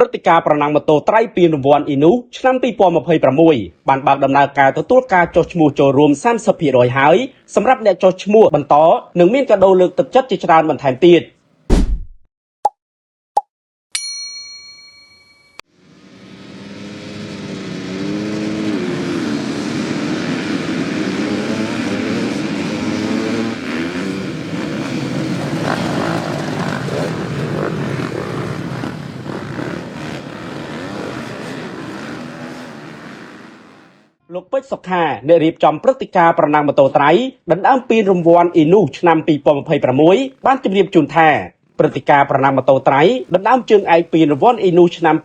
ព្រឹត្តិការណ៍ប្រណាំងម៉ូតូត្រៃពានរង្វាន់អ៊ីនូឆ្នាំ2026បានបើកដំណើរការទទួលការចុះឈ្មោះចូលរួម 30% ហើយសម្រាប់អ្នកចុះឈ្មោះបន្តនឹងមានកាដូលើកទឹកចិត្តជាច្រើនបន្ថែមទៀតលោកពេជ្រសុខាអ្នករៀបចំព្រឹត្តិការណ៍ប្រណាំងម៉ូតូត្រៃដណ្ដើមពានរង្វាន់អ៊ីនូឆ្នាំ2026បានជម្រាបជូនថាព្រឹត្តិការណ៍ប្រណាំងម៉ូតូត្រៃដណ្ដើមជើងឯកពានរង្វាន់អ៊ីនូឆ្នាំ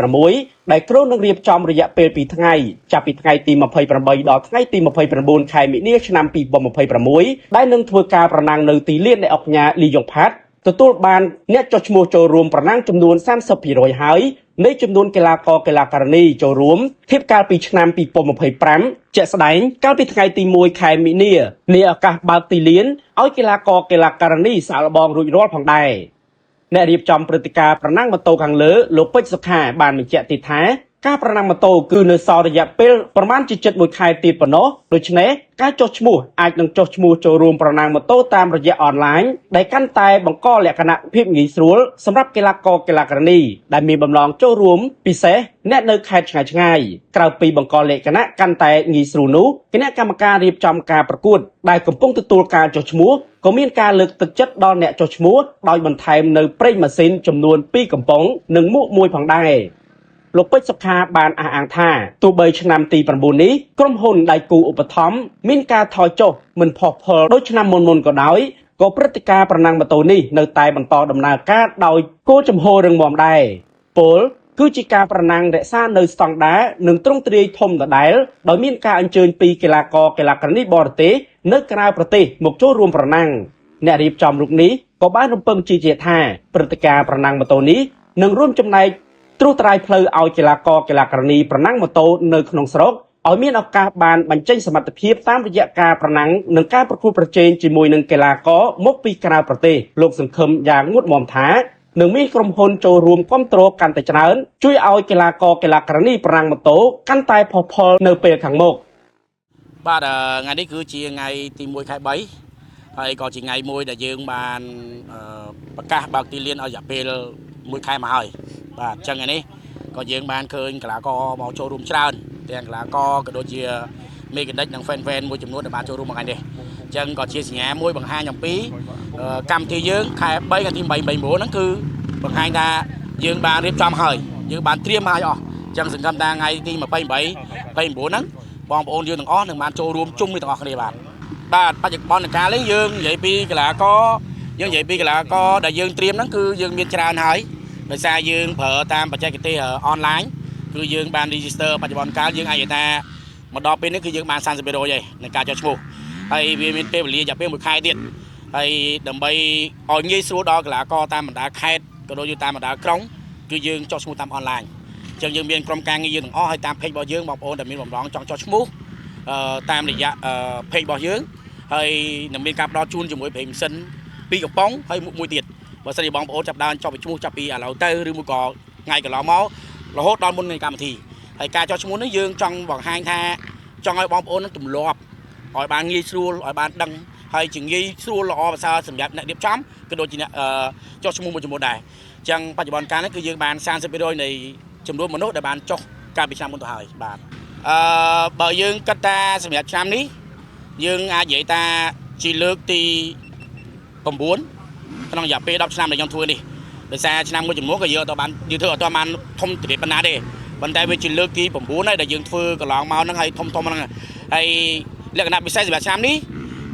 2026ដែលគ្រោងនឹងរៀបចំរយៈពេល2ថ្ងៃចាប់ពីថ្ងៃទី28ដល់ថ្ងៃទី29ខែមិនិនាឆ្នាំ2026ដែលនឹងធ្វើការប្រណាំងនៅទីលានអ្នកអង្គការលីយ៉ុងផាត់ទទួលបានអ្នកចុះឈ្មោះចូលរួមប្រណាំងចំនួន 30% ហើយនៃចំនួនកីឡាករកីឡាការិនីចូលរួមធៀបកាលពីឆ្នាំ2025ជាក់ស្ដែងកាលពីថ្ងៃទី1ខែមិនិនានាឱកាសបើកទីលានឲ្យកីឡាករកីឡាការិនីសាកល្បងរួចរាល់ផងដែរអ្នករៀបចំព្រឹត្តិការណ៍ប្រណាំងម៉ូតូខាងលើលោកពេជ្រសុខាបានបញ្ជាក់ទៀតថាការប្រណាំងម៉ូតូគឺនៅសល់រយៈពេលប្រមាណជា7ខែទៀតប៉ុណ្ណោះដូច្នេះការចុះឈ្មោះអាចនឹងចុះឈ្មោះចូលរួមប្រណាំងម៉ូតូតាមរយៈអនឡាញដែលកាន់តែបង្កលក្ខណៈភាពងាយស្រួលសម្រាប់កីឡាករកីឡាការិនីដែលមានបំណងចូលរួមពិសេសអ្នកនៅខេត្តឆ្ងាយៗក្រៅពីបង្កលក្ខណៈកាន់តែងាយស្រួលនោះគណៈកម្មការរៀបចំការប្រកួតដែលកំពុងទទួលការចុះឈ្មោះក៏មានការលើកទឹកចិត្តដល់អ្នកចុះឈ្មោះដោយបន្ថែមនៅប្រេងម៉ាស៊ីនចំនួន2កំប៉ុងនិងមួកមួយផងដែរលោកពេជ្រសុខាបានអះអាងថាទោះបីឆ្នាំទី9នេះក្រុមហ៊ុនដៃគូឧបត្ថម្ភមានការថយចុះមិនផុសផុលដូចឆ្នាំមុនក៏ដោយក៏ព្រឹត្តិការណ៍ប្រណាំងម៉ូតូនេះនៅតែបន្តដំណើរការដោយគោលចំហររឹងមាំដែរពលគឺជាការប្រណាំងរក្សានៅស្តង់ដារនិងទ្រង់ទ្រាយធំដដែលដោយមានការអញ្ជើញពីកីឡាករកីឡាការិនីបរទេសនៅក្រៅប្រទេសមកចូលរួមប្រណាំងអ្នករៀបចំរូបនេះក៏បានរំពឹងជឿជាក់ថាព្រឹត្តិការណ៍ប្រណាំងម៉ូតូនេះនឹងរួមចំណែកត្រួសត្រាយផ្លូវឲ្យកីឡាករកីឡាការិនីប្រណាំងម៉ូតូនៅក្នុងស្រុកឲ្យមានឱកាសបានបញ្ចេញសមត្ថភាពតាមរយៈការប្រណាំងនិងការប្រកួតប្រជែងជាមួយនឹងកីឡាករមកពីក្រៅប្រទេសលោកសង្ឃឹមយ៉ាងងួតមាំថានឹងមានក្រុមហ៊ុនចូលរួមគាំទ្រកាន់តែច្រើនជួយឲ្យកីឡាករកីឡាការិនីប្រណាំងម៉ូតូកាន់តែផុសផុលនៅពេលខាងមុខបាទថ្ងៃនេះគឺជាថ្ងៃទី1ខែ3ហើយក៏ជាថ្ងៃមួយដែលយើងបានប្រកាសបើកទីលានឲ្យរយៈពេល1ខែមកហើយបាទអញ្ចឹងថ្ងៃនេះក៏យើងបានឃើញកីឡាករមកចូលរួមច្រើនទាំងកីឡាករក៏ដូចជាមេកានិកនិង fan មួយចំនួនដែលបានចូលរួមថ្ងៃនេះអញ្ចឹងក៏ជាសញ្ញាមួយបង្ហាញអំពីកម្មវិធីយើងខែ3ខែទី8 9ហ្នឹងគឺបង្ហាញថាយើងបានរៀបចំហើយយើងបានត្រៀមហើយអស់អញ្ចឹងសង្ឃឹមថាថ្ងៃទី28 29ហ្នឹងបងប្អូនយើងទាំងអស់នឹងបានចូលរួមជុំគ្នាទាំងអស់គ្នាបាទបច្ចុប្បន្នកាលនេះយើងនិយាយពីកីឡាករដែលយើងត្រៀមហ្នឹងគឺយើងមានច្រើនហើយដោយសារយើងប្រើតាមបច្ចេកទេសអនឡាញគឺយើងបាន register បច្ចុប្បន្នកាលយើងអាចនិយាយថាមកដល់ពេលនេះគឺយើងបាន 30% ហើយនៃការចុះឈ្មោះហើយវាមានពេលវេលារយៈពេល1ខែទៀតហើយដើម្បីឲ្យងាយស្រួលដល់កីឡាករតាមបណ្ដាខេត្តក៏ដូចជាតាមបណ្ដាក្រុងគឺយើងចុះឈ្មោះតាមអនឡាញអញ្ចឹងយើងមានក្រុមការងារយើងទាំងអស់ហើយតាម page របស់យើងបងប្អូនដែលមានបំណងចង់ចុះឈ្មោះតាមរយៈ page របស់យើងហើយនឹងមានការផ្ដល់ជូនជាមួយប្រេងម៉ាស៊ីន2កំប៉ុងហើយមួយទៀតបើសិនជាបងប្អូនចាប់ដើមចុះឈ្មោះចាប់ពីឥឡូវទៅឬមួយក៏ថ្ងៃកន្លងមករហូតដល់មុននៃកម្មវិធីហើយការចុះឈ្មោះនេះយើងចង់បង្ហាញថាចង់ឲ្យបងប្អូននឹងទម្លាប់ឲ្យបានងាយស្រួលឲ្យបានដឹងហើយជាងាយស្រួលល្អប្រសើរសម្រាប់អ្នករៀបចំក៏ដូចជាអ្នកចុះឈ្មោះមួយចំនួនដែរអញ្ចឹងបច្ចុប្បន្នកាលនេះគឺយើងបាន 30% នៃចំនួនមនុស្សដែលបានចុះកាលពីឆ្នាំមុនទៅហើយបាទបើយើងគិតថាសម្រាប់ឆ្នាំនេះយើងអាចនិយាយថាជាលើកទី9ក្នុងរយៈពេល10ឆ្នាំដែលខ្ញុំធ្វើនេះដោយសារឆ្នាំមួយចំនួនក៏យើងអត់បានយើងធ្វើអត់បានធំត្រៀបប៉ុណ្ណាទេប៉ុន្តែវាជាលើកទី9ហើយដែលយើងធ្វើកន្លងមកហ្នឹងហើយធំហ្នឹងហើយលក្ខណៈពិសេសសម្រាប់ឆ្នាំនេះ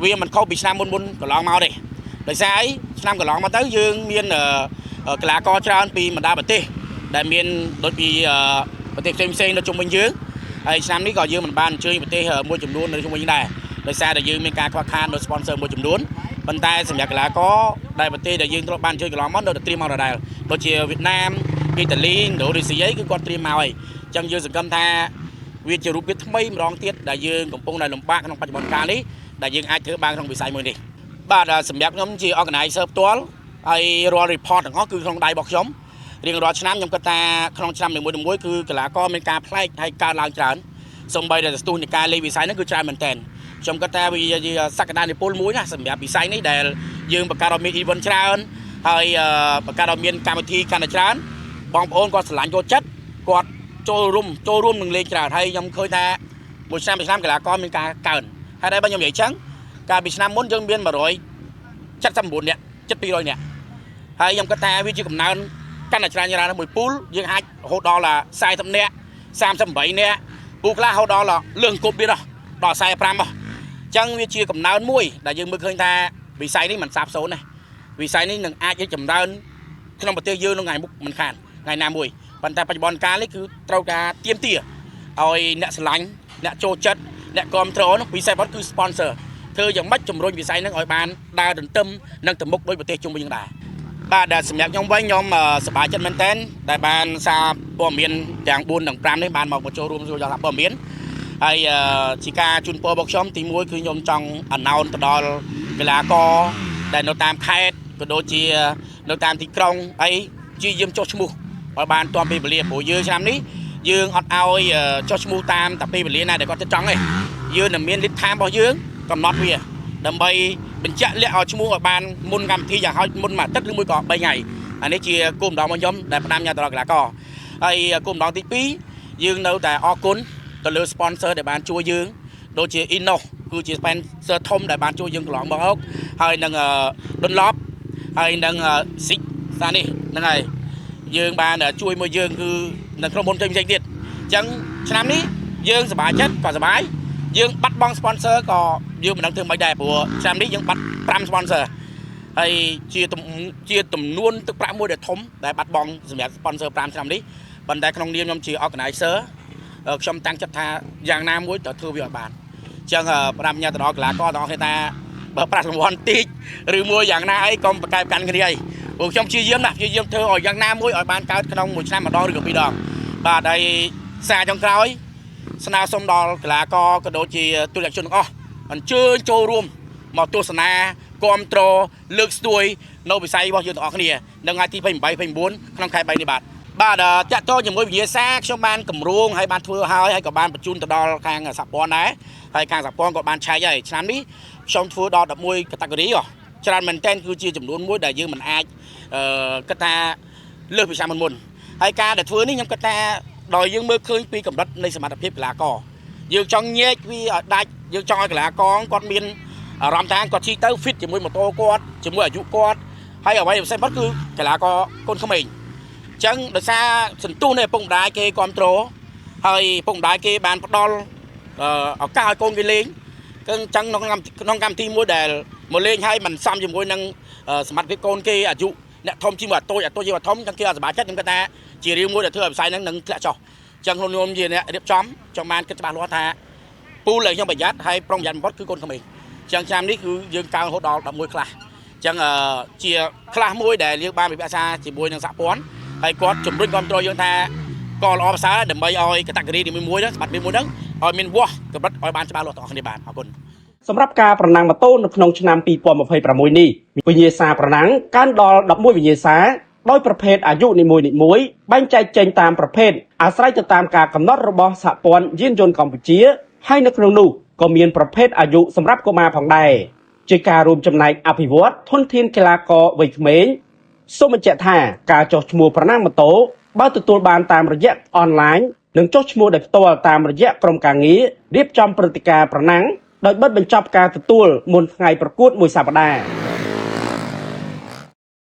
វាមិនខុសពីឆ្នាំមុនកន្លងមកទេដោយសារអីឆ្នាំកន្លងមកទៅយើងមានកីឡាករច្រើនពីបណ្ដាប្រទេសដែលមានដូចពីប្រទេសផ្សេងៗនៅជុំវិញយើងហើយឆ្នាំនេះក៏យើងមិនបានអញ្ជើញប្រទេសមួយចំនួននៅជុំវិញដែរដោយសារតែយើងមានការខ្វះខាតនៅ sponsor មួយចំនួនប៉ុន្តែសម្រាប់កីឡាករដែលប្រទេសដែលយើងធ្លាប់បានអញ្ជើញកន្លងមកនៅតែត្រៀមមកដដែលដូចជាវៀតណាមអ៊ីតាលីឥណ្ឌូនេស៊ីអីគឺគាត់ត្រៀមមកហើយអញ្ចឹងយើងសង្ឃឹមថាវាជារូបភាពថ្មីម្ដងទៀតដែលយើងកំពុងតែលំបាកក្នុងបច្ចុប្បន្នកាលនេះដែលយើងអាចធ្វើបានក្នុងវិស័យមួយនេះបាទសម្រាប់ខ្ញុំជា organizer ផ្ទាល់ហើយរាល់ report ទាំងអស់គឺក្នុងដៃរបស់ខ្ញុំ រៀងរាល់ឆ្នាំខ្ញុំគិតថាក្នុងឆ្នាំនីមួយៗគឺកីឡាករមានការផ្លែកហើយកើនឡើងច្រើនសូម្បីតែស្ទុះនៃការលេងវិស័យហ្នឹងគឺច្រើនមែនទែនខ្ញុំគិតថាវាជាសក្តានុពលមួយណាសម្រាប់វិស័យនេះដែលយើងបង្កើតឲ្យមាន event ច្រើនហើយបង្កើតឲ្យមានកម្មវិធីកាន់តែច្រើនបងប្អូនគាត់ស្រឡាញ់ចូលចិត្តគាត់ចូលរួមនឹងលេងច្រើនហើយខ្ញុំឃើញថាមួយឆ្នាំកីឡាករមានការកើនហើយដែរបើខ្ញុំនិយាយអញ្ចឹងកាលពីឆ្នាំមុនយើងមាន179នាក់ជិត200នាក់ហើយខ្ញុំគិតថាវាជាកំណើនកាន់តែច្រើនមួយពូលយើងអាចរហូតដល់40នាក់38នាក់ពូខ្លះរហូតដល់លឿងគប់ទៀតដល់45អញ្ចឹងវាជាកំណើនមួយដែលយើងមើលឃើញថាវិស័យនេះមិនសាបសូន្យទេវិស័យនេះនឹងអាចរីកចម្រើនក្នុងប្រទេសយើងនៅថ្ងៃមុខមិនខានថ្ងៃណាមួយប៉ុន្តែបច្ចុប្បន្នកាលនេះគឺត្រូវការទាមទារឲ្យអ្នកស្រឡាញ់អ្នកចូលចិត្តអ្នកគ្រប់គ្រងនោះពិសេសបំផុតគឺ sponsor ធ្វើយ៉ាងម៉េចជំរុញវិស័យហ្នឹងឲ្យបានដើរទន្ទឹមនឹងទៅមុខដោយប្រទេសជុំវិញយើងដែរបាទដែលសម្រាប់ខ្ញុំវិញខ្ញុំសប្បាយចិត្តមែនទែនដែលបានសារព័ត៌មានទាំង4និង5នេះបានមកចូលរួមចូលសារព័ត៌មានហើយជាការជូនពររបស់ខ្ញុំទី1គឺខ្ញុំចង់អណោនទៅដល់កីឡាករដែលនៅតាមខេត្តក៏ដូចជានៅតាមទីក្រុងអីជាយាមចុះឈ្មោះឲ្យបានទាន់ពេលវេលាព្រោះយើងឆ្នាំនេះយើងអត់ឲ្យចុះឈ្មោះតាមតែពេលវេលាណាដែលគាត់ចង់ទេយើងនឹងមានលិទ្ធtimeរបស់យើងកំណត់វាដើម្បីបញ្ជាក់លាក់ឲ្យឈ្មោះឲ្យបានមុនកម្មវិធីយ៉ាងហោចមុនមួយអាទិត្យឬមួយក៏3ថ្ងៃអានេះជាគោលបំណងរបស់ខ្ញុំដែលផ្ដាំញ៉ាំទៅដល់កីឡាករហើយគោលបំណងទី2យើងនៅតែអរគុណទៅលើ sponsor ដែលបានជួយយើងដូចជា Inno គឺជា sponsor ធំដែលបានជួយយើងកន្លងមកហើយនឹង Dunlop ហើយនឹង Six សារនេះហ្នឹងហើយយើងបានជួយមួយយើងគឺនៅក្នុងមុនផ្សេងទៀតអញ្ចឹងឆ្នាំនេះយើងសប្បាយចិត្តក៏សប្បាយយើងបាត់បង់ sponsor ក៏យើងមិនដឹងធ្វើមិនដែរព្រោះឆ្នាំនេះយើងបាត់5 sponsor ហើយជាចំនួនទឹកប្រាក់មួយដែលធំដែលបាត់បង់សម្រាប់ sponsor 5ឆ្នាំនេះប៉ុន្តែក្នុងនាមខ្ញុំជា organizer ខ្ញុំតាំងចិត្តថាយ៉ាងណាមួយត្រូវធ្វើវាឲ្យបានអញ្ចឹងប្រាំញ៉ាំទៅដល់កីឡាករទាំងអស់គ្នាថាបើប្រាក់រង្វាន់តិចឬមួយយ៉ាងណាអីកុំប្រកែកកាន់គ្នាអីព្រោះខ្ញុំព្យាយាមធ្វើឲ្យយ៉ាងណាមួយឲ្យបានកើតក្នុងមួយឆ្នាំម្ដងឬក៏2ដងបាទហើយសារចុងក្រោយស្នើសុំដល់កីឡាករក៏ដូចជាទូតជនទាំងអស់អញ្ជើញចូលរួមមកទស្សនាគាំទ្រលើកស្ទួយនៅវិស័យរបស់យើងទាំងអស់គ្នានៅថ្ងៃទី28 29ក្នុងខែ3នេះបាទតាក់ទងជាមួយវិញ្ញាសាខ្ញុំបានកម្រងហើយបានធ្វើហើយក៏បានបញ្ជូនទៅដល់ខាងសហព័ន្ធដែរហើយខាងសហព័ន្ធក៏បានឆែកហើយឆ្នាំនេះខ្ញុំធ្វើដល់11 category ច្រើនមែនទែនគឺជាចំនួនមួយដែលយើងមិនអាចគិតថាលើសពីឆ្នាំមុនហើយការដែលធ្វើនេះខ្ញុំគិតថាដោយយើងមើលឃើញពីកម្រិតនៃសមត្ថភាពកីឡាករយើងចង់ញែកវាឲ្យដាច់យើងចង់ឲ្យកីឡាករគាត់មានអារម្មណ៍ថាគាត់ជិះទៅ fit ជាមួយម៉ូតូគាត់ជាមួយអាយុគាត់ហើយអ្វីផ្សេងៗគឺកីឡាករកូនក្មេងអញ្ចឹងដោយសារសន្ទុះនៃឪពុកម្ដាយគេគ្រប់គ្រងហើយឪពុកម្ដាយគេបានផ្ដល់ឱកាសឲ្យកូនគេលេងគឺអញ្ចឹងក្នុងកម្មវិធីមួយដែលមកលេងហើយមិនសមជាមួយនឹងសមត្ថភាពកូនគេអាយុអ្នកធំជាមួយអាតូចជាមួយធំអញ្ចឹងគេអត់សប្បាយចិត្តខ្ញុំគិតថាជារឿងមួយដែលធ្វើឲ្យវិស័យហ្នឹងនឹងធ្លាក់ចុះអញ្ចឹងខ្ញុំជាអ្នករៀបចំចង់បានគិតច្បាស់លាស់ថាពូលឲ្យខ្ញុំប្រយ័ត្នហើយប្រុងប្រយ័ត្នបំផុតគឺកូនក្មេងអញ្ចឹងឆ្នាំនេះគឺយើងកើរហូតដល់11ខ្លះអញ្ចឹងជាខ្លះមួយដែលយើងបានពិភាក្សាជាមួយនឹងសហព័ន្ធហើយគាត់ជំរុញគ្រប់គ្រងយើងថាក៏ល្អប្រសើរដើម្បីឲ្យកតាការីនីមួយៗហ្នឹងសម្បត្តិមួយហ្នឹងឲ្យមានវាស់កម្រិតឲ្យបានច្បាស់លាស់ទាំងអស់គ្នាបាទអរគុណសម្រាប់ការប្រណាំងម៉ូតូនៅក្នុងឆ្នាំ2026នេះវិញ្ញាសាប្រណាំងកាន់ដល់11វិញ្ញាសាដោយប្រភេទអាយុនីមួយៗបែងចែកចេញតាមប្រភេទអាស្រ័យទៅតាមការកំណត់របស់សហព័ន្ធយានយន្តកម្ពុជាហើយនៅក្នុងនោះក៏មានប្រភេទអាយុសម្រាប់កុមារផងដែរជាការរួមចំណែកអភិវឌ្ឍធនធានកីឡាករវ័យក្មេងសូមបញ្ជាក់ថាការចុះឈ្មោះប្រណាំងម៉ូតូបើទទួលបានតាមរយៈអនឡាញនិងចុះឈ្មោះដោយផ្ទាល់តាមរយៈក្រុមការងាររៀបចំព្រឹត្តិការណ៍ប្រណាំងដោយបិទបញ្ចប់ការទទួលមុនថ្ងៃប្រកួតមួយសប្តាហ៍